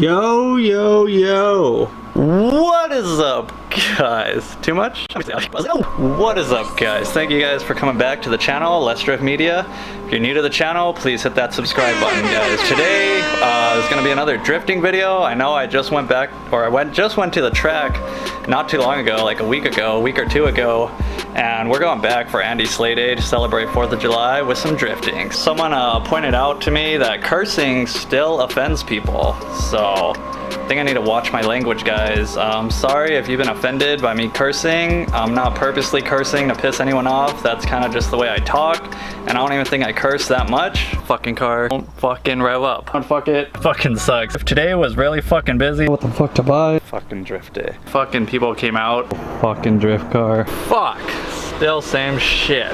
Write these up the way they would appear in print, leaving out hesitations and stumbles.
Yo, yo, yo. What is up, guys? Too much? What is up, guys? Thank you guys for coming back to the channel, Let's Drift Media. If you're new to the channel, please hit that subscribe button, guys. Today is going to be another drifting video. I know I just went back, or I just went to the track not too long ago, like a week or two ago, and we're going back for Andy's sleigh day to celebrate 4th of July with some drifting. Someone pointed out to me that cursing still offends people, so I think I need to watch my language, guys. Sorry if you've been offended by me cursing. I'm not purposely cursing to piss anyone off. That's kind of just the way I talk, and I don't even think I curse that much. Fucking car, don't fucking rev up. Fuck it. Fucking sucks. Today was really fucking busy. What the fuck to buy? Fucking drift day. Fucking people came out. Fucking drift car. Fuck. Still same shit.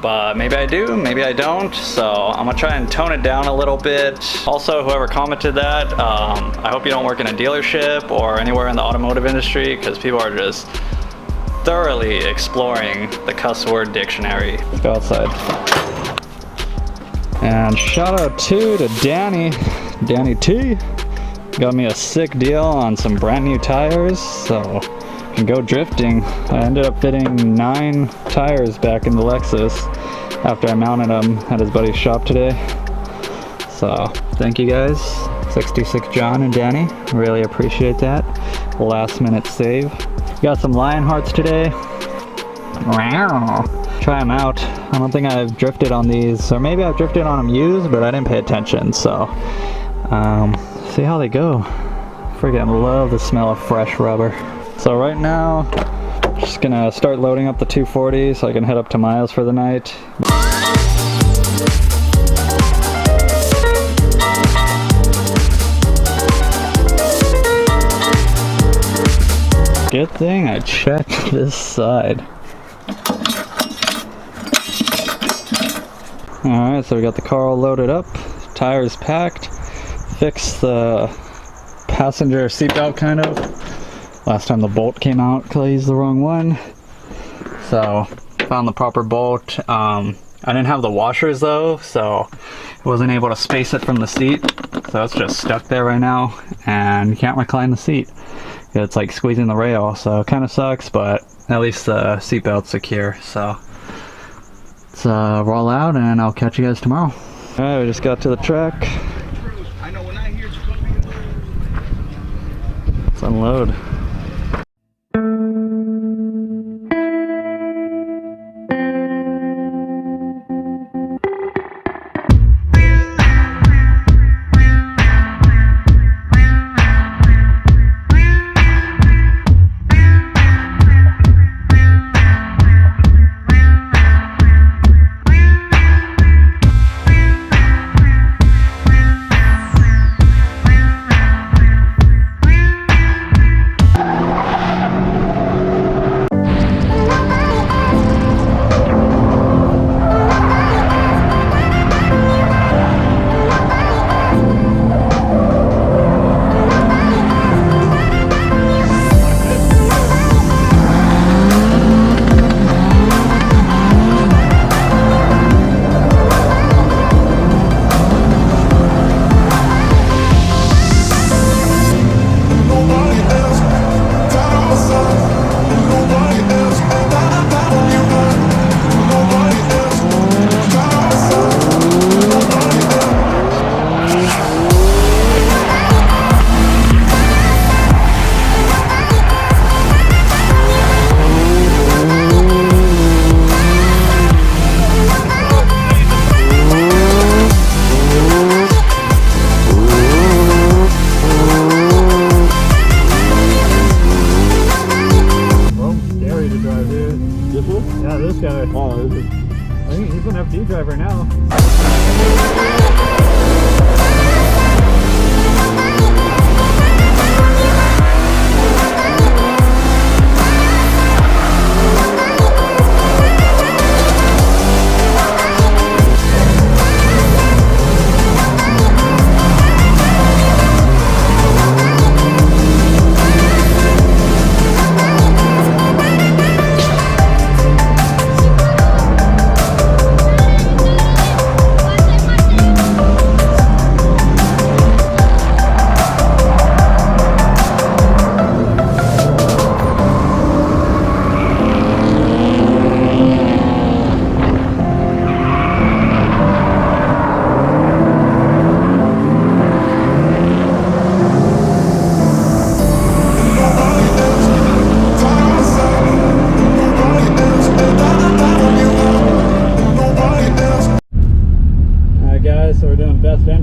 But maybe I do, maybe I don't, so I'm gonna try and tone it down a little bit. Also, whoever commented that, I hope you don't work in a dealership or anywhere in the automotive industry, because people are just thoroughly exploring the cuss word dictionary. Let's go outside. And shout out to Danny T. Got me a sick deal on some brand new tires, so can go drifting. I ended up fitting 9 tires back in the Lexus after I mounted them at his buddy's shop today. So thank you guys, 66 John and Danny, really appreciate that. Last minute save. Got some lion hearts today. Try them out. I don't think I've drifted on these, or maybe I've drifted on them used, but I didn't pay attention, so see how they go. Freaking love the smell of fresh rubber. So right now, just gonna start loading up the 240 so I can head up to Miles for the night. Good thing I checked this side. Alright, so we got the car all loaded up, tires packed, fixed the passenger seatbelt kind of. Last time the bolt came out because I used the wrong one. So, found the proper bolt. I didn't have the washers though, so I wasn't able to space it from the seat. So it's just stuck there right now, and you can't recline the seat. It's like squeezing the rail, so it kind of sucks, but at least the seatbelt's secure. So, let's roll out and I'll catch you guys tomorrow. Alright, we just got to the track. Let's unload.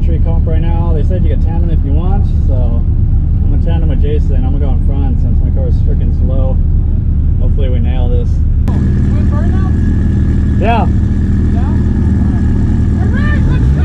entry comp right now. They said you can tandem if you want, so I'm gonna tandem with Jason. I'm gonna go in front since my car is freaking slow. Hopefully we nail this. Yeah. Alright, let's go!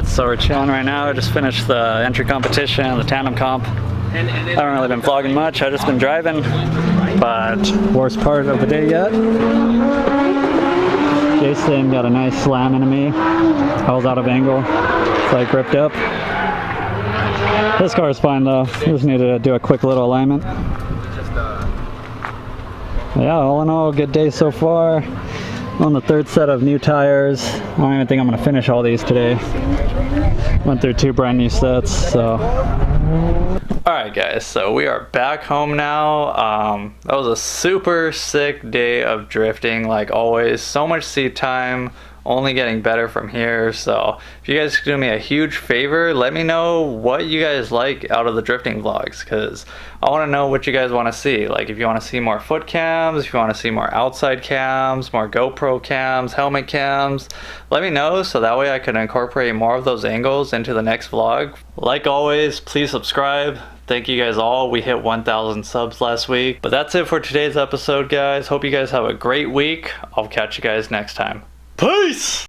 So we're chilling right now. I just finished the entry competition, the tandem comp. I haven't really been vlogging much. I've just been driving, but worst part of the day yet. Jason got a nice slam into me. I was out of angle, so I gripped up. This car is fine though. Just needed to do a quick little alignment. Yeah, all in all, good day so far. On the third set of new tires. I don't even think I'm gonna finish all these today. Went through 2 brand new sets, so. Alright guys, so we are back home now. That was a super sick day of drifting, like always. So much seat time, only getting better from here. So if you guys could do me a huge favor, let me know what you guys like out of the drifting vlogs, because I want to know what you guys want to see. Like if you want to see more foot cams, if you want to see more outside cams, more GoPro cams, helmet cams, let me know so that way I can incorporate more of those angles into the next vlog. Like always, please subscribe. Thank you guys all. We hit 1,000 subs last week. But that's it for today's episode, guys. Hope you guys have a great week. I'll catch you guys next time. Peace!